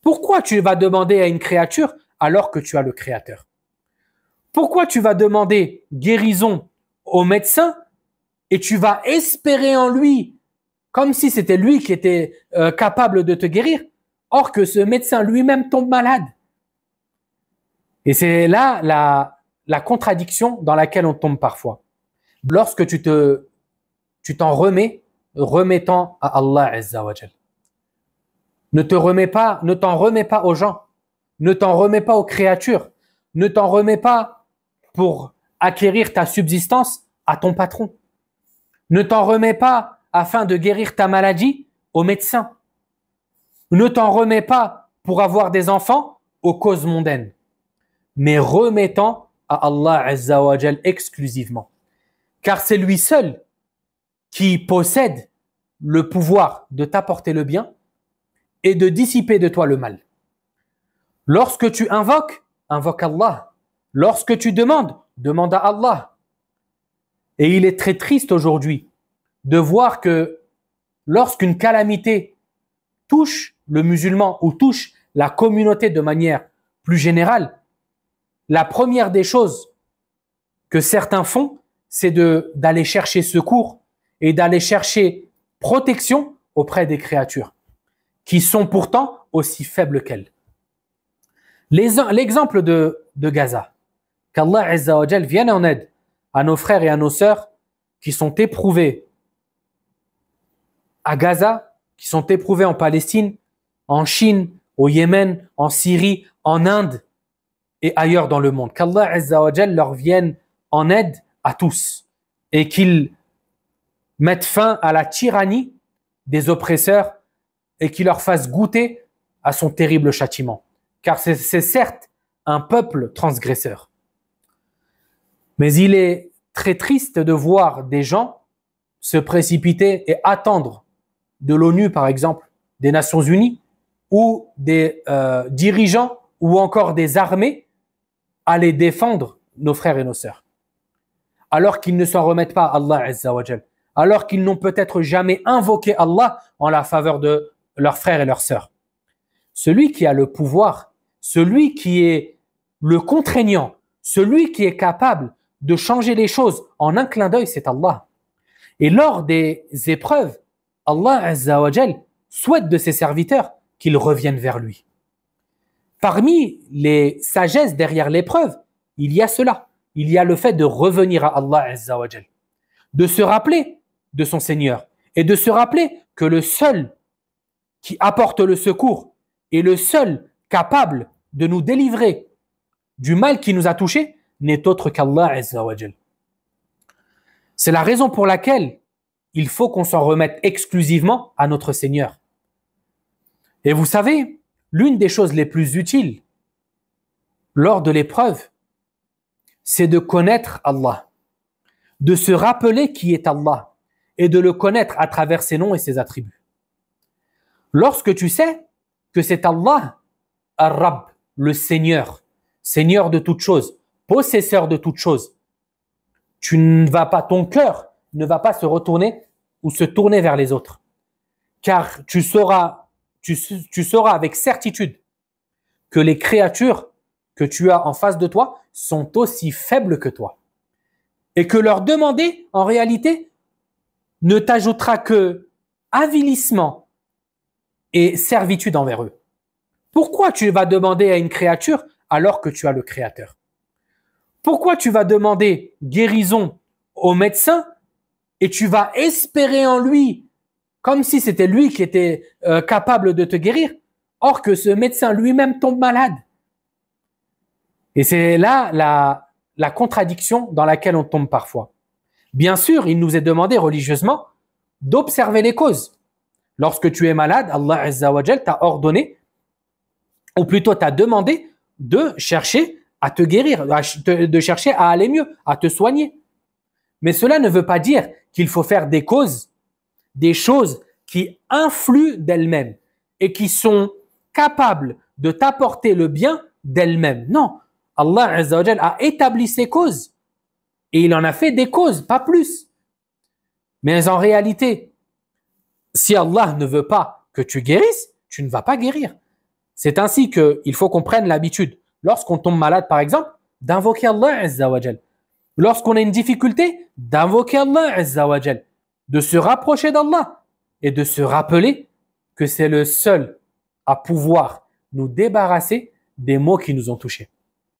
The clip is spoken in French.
Pourquoi tu vas demander à une créature alors que tu as le Créateur? Pourquoi tu vas demander guérison au médecin et tu vas espérer en lui comme si c'était lui qui était capable de te guérir, or que ce médecin lui-même tombe malade? Et c'est là la contradiction dans laquelle on tombe parfois. Lorsque tu t'en remettant à Allah Azza wa Jal. Ne t'en remets pas aux gens, ne t'en remets pas aux créatures, ne t'en remets pas pour acquérir ta subsistance à ton patron. Ne t'en remets pas afin de guérir ta maladie au médecin. Ne t'en remets pas pour avoir des enfants aux causes mondaines, mais remettant à Allah Azza wa Jal exclusivement. Car c'est lui seul qui possède le pouvoir de t'apporter le bien et de dissiper de toi le mal. Lorsque tu invoques, invoque Allah. Lorsque tu demandes, demande à Allah. Et il est très triste aujourd'hui de voir que lorsqu'une calamité touche le musulman ou touche la communauté de manière plus générale, la première des choses que certains font, c'est d'aller chercher secours et d'aller chercher protection auprès des créatures qui sont pourtant aussi faibles qu'elles. L'exemple de Gaza, qu'Allah Azza wa Jal vienne en aide à nos frères et à nos sœurs qui sont éprouvés à Gaza, qui sont éprouvés en Palestine, en Chine, au Yémen, en Syrie, en Inde et ailleurs dans le monde. Qu'Allah Azza wa Jal leur vienne en aide à tous et qu'il mette fin à la tyrannie des oppresseurs et qu'il leur fasse goûter à son terrible châtiment. Car c'est certes un peuple transgresseur. Mais il est très triste de voir des gens se précipiter et attendre de l'ONU, par exemple, des Nations Unies, ou des dirigeants, ou encore des armées, à les défendre, nos frères et nos sœurs. Alors qu'ils ne s'en remettent pas à Allah Azza wa Jal. Alors qu'ils n'ont peut-être jamais invoqué Allah en la faveur de leurs frères et leurs sœurs. Celui qui a le pouvoir, celui qui est le contraignant, celui qui est capable de changer les choses en un clin d'œil, c'est Allah. Et lors des épreuves, Allah Azza wa Jal souhaite de ses serviteurs qu'ils reviennent vers lui. Parmi les sagesses derrière l'épreuve, il y a cela. Il y a le fait de revenir à Allah Azza wa Jal, de se rappeler de son Seigneur et de se rappeler que le seul qui apporte le secours et le seul capable de nous délivrer du mal qui nous a touchés n'est autre qu'Allah Azza wa Jal. C'est la raison pour laquelle il faut qu'on s'en remette exclusivement à notre Seigneur. Et vous savez, l'une des choses les plus utiles lors de l'épreuve, c'est de connaître Allah, de se rappeler qui est Allah et de le connaître à travers ses noms et ses attributs. Lorsque tu sais que c'est Allah, Ar-Rabb, le Seigneur, Seigneur de toutes choses, possesseur de toutes choses, tu ne vas pas, ton cœur ne va pas se retourner ou se tourner vers les autres. Car tu sauras avec certitude que les créatures que tu as en face de toi sont aussi faibles que toi. Et que leur demander, en réalité, ne t'ajoutera que avilissement et servitude envers eux. Pourquoi tu vas demander à une créature alors que tu as le Créateur? Pourquoi tu vas demander guérison au médecin et tu vas espérer en lui comme si c'était lui qui était capable de te guérir, or que ce médecin lui-même tombe malade? Et c'est là la contradiction dans laquelle on tombe parfois. Bien sûr, il nous est demandé religieusement d'observer les causes. Lorsque tu es malade, Allah Azza wa Jal t'a ordonné, ou plutôt t'a demandé de chercher à te guérir, de chercher à aller mieux, à te soigner. Mais cela ne veut pas dire qu'il faut faire des causes, des choses qui influent d'elles-mêmes et qui sont capables de t'apporter le bien d'elles-mêmes. Non, Allah Azza wa Jal a établi ses causes et il en a fait des causes, pas plus. Mais en réalité, si Allah ne veut pas que tu guérisses, tu ne vas pas guérir. C'est ainsi qu'il faut qu'on prenne l'habitude, lorsqu'on tombe malade par exemple, d'invoquer Allah Azza wa Jal. Lorsqu'on a une difficulté, d'invoquer Allah Azza wa Jal, de se rapprocher d'Allah et de se rappeler que c'est le seul à pouvoir nous débarrasser des maux qui nous ont touchés.